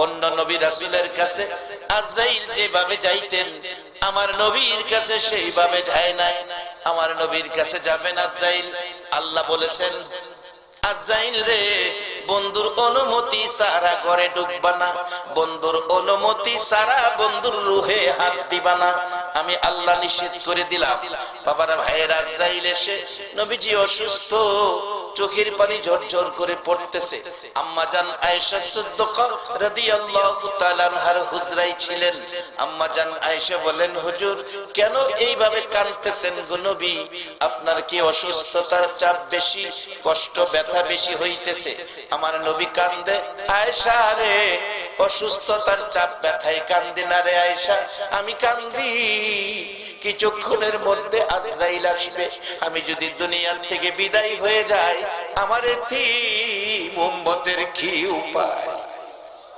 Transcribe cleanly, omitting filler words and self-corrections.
অন্য নবী রাসূলের কাছে আজরাইল যেভাবে যাইতেন আমার নবীর কাছে সেইভাবে যায় নাই। আমার নবীর কাছে যাবেন আজরাইল, আল্লাহ বলেছেন আজরাইল রে বন্ধুর অনুমতি ছাড়া ঘরে ঢুকবা না, বন্ধুর অনুমতি ছাড়া বন্ধুর রূহে হাত দিবা না, আমি আল্লাহ নিষেধ করে দিলাম। বাবারা ভাইয়ের, আজরাইল এসে নবীজি অসুস্থ, চোখের পানি ঝরঝর করে পড়তেছে। আম্মা জান আয়েশা সিদ্দিকা রাদিয়াল্লাহু তাআলা আনহার হুজরায় ছিলেন। আম্মা জান আয়েশা বলেন, হুজুর কেন এইভাবে কাঁদতেছেন গো নবী? আপনার কি অসুস্থতার চাপ বেশি, কষ্ট ব্যথা বেশি হইতেছে? আমার নবী কান্দে, আয়েশা রে অসুস্থতার চাপ ব্যথায় কান্দি না রে আয়েশা, আমি কান্দি কিছুক্ষণের মধ্যে আজরাইল আসবে, আমি যদি দুনিয়ার থেকে বিদায় হয়ে যাই আমার এতিম উম্মতের কি উপায়?